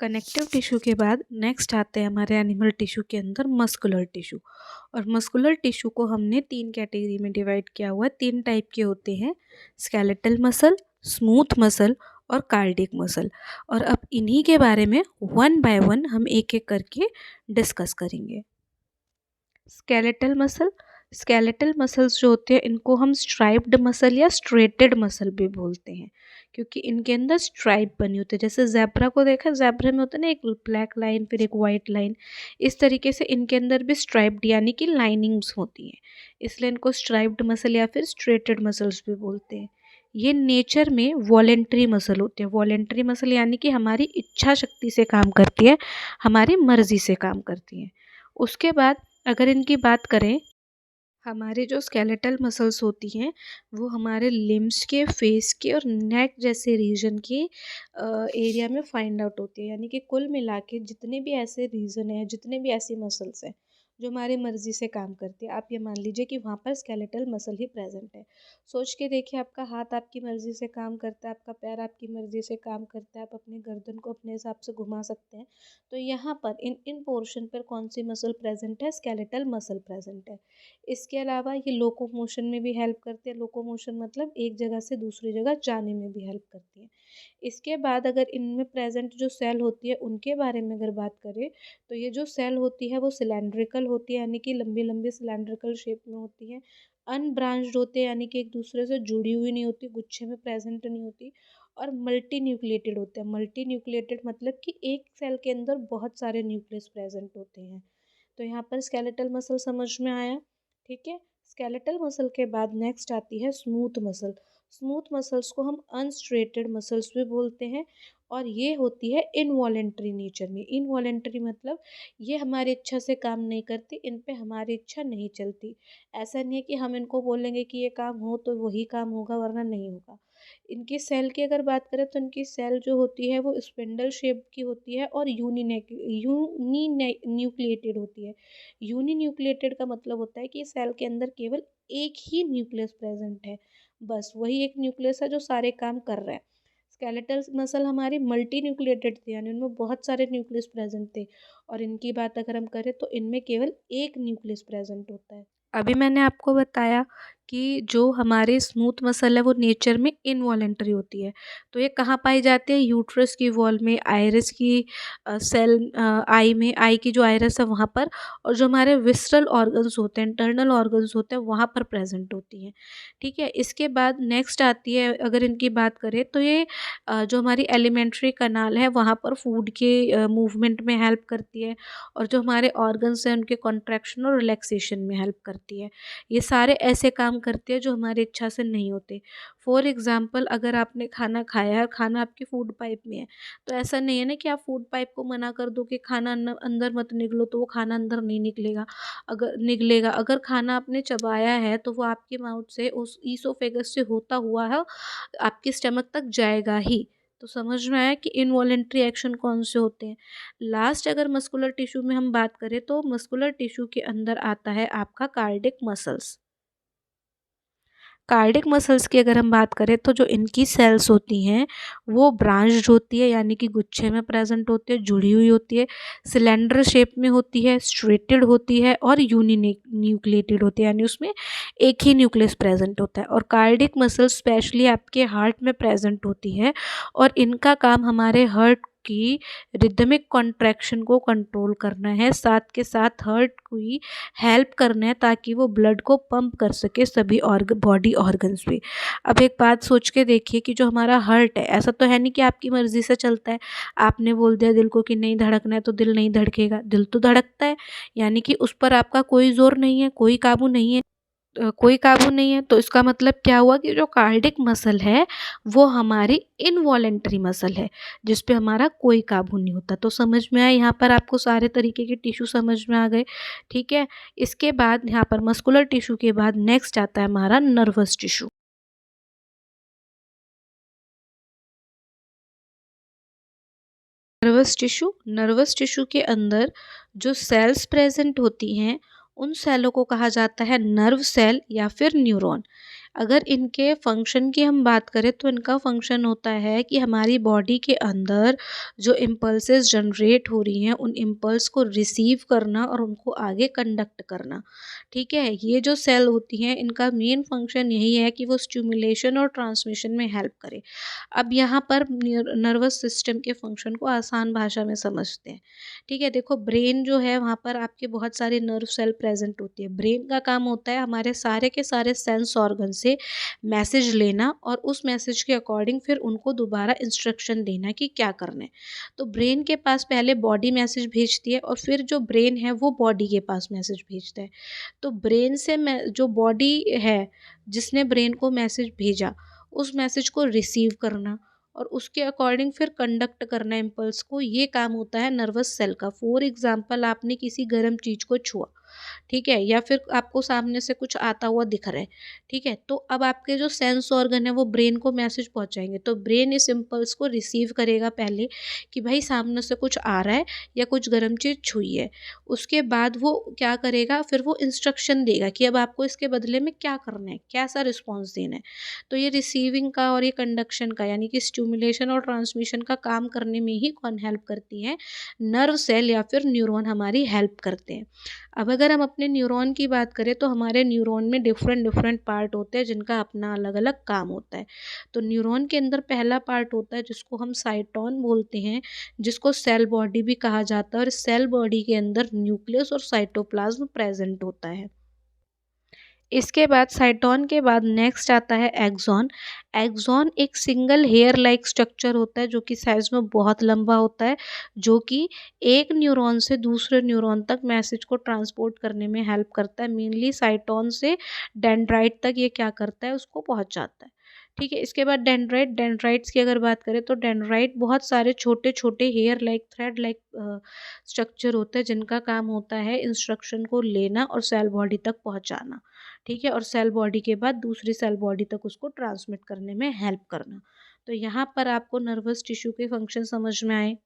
Connective tissue के बाद next आते हैं हमारे एनिमल टिश्यू के अंदर मस्कुलर टिश्यू। और मस्कुलर टिश्यू को हमने 3 कैटेगरी में डिवाइड किया हुआ है। 3 टाइप के होते हैं, स्केलेटल मसल, स्मूथ मसल और कार्डियक मसल। और अब इन्हीं के बारे में वन बाय वन हम एक एक करके डिस्कस करेंगे। स्केलेटल मसल्स जो होते हैं इनको हम स्ट्राइप्ड मसल या स्ट्रेटेड मसल भी बोलते हैं, क्योंकि इनके अंदर स्ट्राइप बनी होती है। जैसे ज़ेब्रा को देखा, ज़ेब्रा में होता है ना एक ब्लैक लाइन फिर एक वाइट लाइन, इस तरीके से इनके अंदर भी स्ट्राइप्ड यानी कि लाइनिंग्स होती हैं, इसलिए इनको स्ट्राइप्ड मसल या फिर स्ट्रेटेड मसल्स भी बोलते हैं। ये नेचर में वॉलेंट्री मसल होते हैं। वॉलेंट्री मसल यानी कि हमारी इच्छा शक्ति से काम करती है, हमारी मर्जी से काम करती है। उसके बाद अगर इनकी बात करें, हमारे जो स्केलेटल मसल्स होती हैं वो हमारे लिम्स के, फेस के और नेक जैसे रीजन के एरिया में फाइंड आउट होती है। यानी कि कुल मिला के जितने भी ऐसे रीजन हैं, जितने भी ऐसी मसल्स हैं जो हमारी मर्जी से काम करती है, आप ये मान लीजिए कि वहाँ पर स्केलेटल मसल ही प्रेजेंट है। सोच के देखिए, आपका हाथ आपकी मर्जी से काम करता है, आपका पैर आपकी मर्जी से काम करता है, आप अपने गर्दन को अपने हिसाब से घुमा सकते हैं। तो यहाँ पर इन इन पोर्शन पर कौन सी मसल प्रेजेंट है? स्केलेटल मसल प्रेजेंट है। इसके अलावा ये लोकोमोशन में भी हेल्प करते हैं। लोकोमोशन मतलब एक जगह से दूसरी जगह जाने में भी हेल्प करती है। इसके बाद अगर इनमें प्रेजेंट जो सेल होती है उनके बारे में अगर बात करें, तो ये जो सेल होती है वो सिलेंड्रिकल होती है, यानी कि लंबी लंबी सिलेंड्रिकल शेप में होती है। अनब्रांच्ड होते हैं, यानी कि एक दूसरे से जुड़ी हुई नहीं होती, गुच्छे में प्रेजेंट नहीं होती। और मल्टी न्यूक्लिएटेड होते हैं। मल्टी न्यूक्लिएटेड मतलब कि एक सेल के अंदर बहुत सारे न्यूक्लियस प्रेजेंट होते हैं। तो यहाँ पर स्केलेटल मसल समझ में आया, ठीक है। स्केलेटल मसल के बाद नेक्स्ट आती है स्मूथ मसल। स्मूथ मसल्स को हम अनस्ट्रेटेड मसल्स भी बोलते हैं, और ये होती है इनवॉलेंट्री नेचर में। इनवॉलेंट्री मतलब ये हमारी इच्छा से काम नहीं करती, इन पे हमारी इच्छा नहीं चलती। ऐसा नहीं है कि हम इनको बोलेंगे कि ये काम हो तो वही काम होगा वरना नहीं होगा। इनकी सेल की अगर बात करें तो इनकी सेल जो होती है वो स्पिंडल शेप की होती है और यूनी न्यूक्लिएटेड होती है। यूनी न्यूक्लिएटेड का मतलब होता है कि सेल के अंदर केवल एक ही न्यूक्लियस प्रेजेंट है, बस वही एक न्यूक्लियस है जो सारे काम कर रहा है। स्केलेटल मसल हमारी मल्टी न्यूक्लिएटेड थी, यानी उनमें बहुत सारे न्यूक्लियस प्रेजेंट थे, और इनकी बात अगर हम करें तो इनमें केवल एक न्यूक्लियस प्रेजेंट होता है। अभी मैंने आपको बताया कि जो हमारी स्मूथ मसल है वो नेचर में इनवॉलेंटरी होती है। तो ये कहाँ पाई जाती है? यूट्रस की वॉल में, आइरिस की सेल, आई में, आई की जो आइरिस है वहाँ पर, और जो हमारे विसरल ऑर्गन्स होते हैं, इंटरनल ऑर्गन्स होते हैं, वहाँ पर प्रेजेंट होती हैं, ठीक है। इसके बाद नेक्स्ट आती है, अगर इनकी बात करें तो ये जो हमारी एलिमेंट्री कनाल है वहाँ पर फूड के मूवमेंट में हेल्प करती है, और जो हमारे ऑर्गन्स हैं उनके कॉन्ट्रैक्शन और रिलैक्सेशन में हेल्प करती है। ये सारे ऐसे काम करते हैं जो हमारी इच्छा से नहीं होते। फॉर एग्ज़ाम्पल, अगर आपने खाना खाया है, खाना आपकी फूड पाइप में है, तो ऐसा नहीं है ना कि आप फूड पाइप को मना कर दो कि खाना अंदर मत निगलो, तो वो खाना अंदर नहीं निकलेगा। अगर निगलेगा, अगर खाना आपने चबाया है तो वो आपके माउथ से उस ईसोफेगस से होता हुआ है आपके स्टमक तक जाएगा ही। तो समझ में आया कि इनवॉलेंट्री एक्शन कौन से होते हैं। लास्ट अगर मस्कुलर टिश्यू में हम बात करें तो मस्कुलर टिश्यू के अंदर आता है आपका कार्डिक मसल्स। कार्डिक मसल्स की अगर हम बात करें तो जो इनकी सेल्स होती हैं वो ब्रांच्ड होती है, यानी कि गुच्छे में प्रेजेंट होती है, जुड़ी हुई होती है, सिलेंडर शेप में होती है, स्ट्रेटेड होती है और न्यूक्लिएटेड होती है, यानी उसमें एक ही न्यूक्लियस प्रेजेंट होता है। और कार्डिक मसल्स स्पेशली आपके हार्ट में प्रेजेंट होती है, और इनका काम हमारे हार्ट की रिदमिक कॉन्ट्रैक्शन को कंट्रोल करना है, साथ के साथ हार्ट की हेल्प करना है ताकि वो ब्लड को पंप कर सके सभी बॉडी ऑर्गन्स पे। अब एक बात सोच के देखिए कि जो हमारा हार्ट है, ऐसा तो है नहीं कि आपकी मर्ज़ी से चलता है। आपने बोल दिया दिल को कि नहीं धड़कना है तो दिल नहीं धड़केगा, दिल तो धड़कता है, यानी कि उस पर आपका कोई ज़ोर नहीं है, कोई काबू नहीं है। कोई काबू नहीं है, तो इसका मतलब क्या हुआ कि जो कार्डिक मसल है वो हमारी इनवॉलेंटरी मसल है, जिस पे हमारा कोई काबू नहीं होता। तो समझ में आया, यहाँ पर आपको सारे तरीके के टिश्यू समझ में आ गए, ठीक है। इसके बाद यहाँ पर मस्कुलर टिश्यू के बाद नेक्स्ट आता है हमारा नर्वस टिश्यू। नर्वस टिश्यू के अंदर जो सेल्स प्रेजेंट होती हैं उन सेलों को कहा जाता है नर्व सेल या फिर न्यूरॉन। अगर इनके फंक्शन की हम बात करें तो इनका फंक्शन होता है कि हमारी बॉडी के अंदर जो इम्पल्सेस जनरेट हो रही हैं उन इम्पल्स को रिसीव करना और उनको आगे कंडक्ट करना। ठीक है, ये जो सेल होती हैं इनका मेन फंक्शन यही है कि वो स्टिमुलेशन और ट्रांसमिशन में हेल्प करे। अब यहाँ पर नर्वस सिस्टम के फंक्शन को आसान भाषा में समझते हैं। ठीक है, देखो ब्रेन जो है वहाँ पर आपके बहुत सारे नर्व सेल प्रेजेंट होती है। ब्रेन का काम होता है हमारे सारे के सारे सेंस ऑर्गन से मैसेज लेना और उस मैसेज के अकॉर्डिंग फिर उनको दोबारा इंस्ट्रक्शन देना कि क्या करना है। तो ब्रेन के पास पहले बॉडी मैसेज भेजती है और फिर जो ब्रेन है वो बॉडी के पास मैसेज भेजता है। तो ब्रेन से जो बॉडी है जिसने ब्रेन को मैसेज भेजा उस मैसेज को रिसीव करना और उसके अकॉर्डिंग फिर कंडक्ट करना इम्पल्स को, ये काम होता है नर्वस सेल का। फॉर एग्जांपल आपने किसी गर्म चीज़ को छुआ, ठीक है, या फिर आपको सामने से कुछ आता हुआ दिख रहा है, ठीक है, तो अब आपके जो सेंस ऑर्गन है वो ब्रेन को मैसेज पहुंचाएंगे। तो ब्रेन इस इम्पल्स को रिसीव करेगा पहले कि भाई सामने से कुछ आ रहा है या कुछ गर्म चीज़ छुई है। उसके बाद वो क्या करेगा, फिर वो इंस्ट्रक्शन देगा कि अब आपको इसके बदले में क्या करना है, कैसा रिस्पॉन्स देना है। तो ये रिसीविंग का और ये कंडक्शन का यानी कि स्टिमुलेशन और ट्रांसमिशन का काम करने में ही कौन हेल्प करती है, नर्व सेल या फिर न्यूरॉन हमारी हेल्प करते हैं। अब अगर हम अपने न्यूरॉन की बात करें तो हमारे न्यूरॉन में डिफरेंट डिफरेंट पार्ट होते हैं जिनका अपना अलग अलग काम होता है। तो न्यूरॉन के अंदर पहला पार्ट होता है जिसको हम साइटोन बोलते हैं, जिसको सेल बॉडी भी कहा जाता है, और सेल बॉडी के अंदर न्यूक्लियस और साइटोप्लाज्म प्रेजेंट होता है। इसके बाद साइटोन के बाद नेक्स्ट आता है एक्सॉन। एक्सॉन एक सिंगल हेयर लाइक स्ट्रक्चर होता है जो कि साइज में बहुत लंबा होता है, जो कि एक न्यूरॉन से दूसरे न्यूरॉन तक मैसेज को ट्रांसपोर्ट करने में हेल्प करता है। मेनली साइटोन से डेंड्राइट तक ये क्या करता है, उसको पहुंचाता है। ठीक है, इसके बाद डेंड्राइट्स की अगर बात करें तो डेंड्राइट बहुत सारे छोटे छोटे hair like thread like structure होते हैं जिनका काम होता है इंस्ट्रक्शन को लेना और सेल बॉडी तक पहुंचाना। ठीक है, और सेल बॉडी के बाद दूसरी सेल बॉडी तक उसको ट्रांसमिट करने में हेल्प करना। तो यहाँ पर आपको नर्वस टिश्यू के फंक्शन समझ में आए।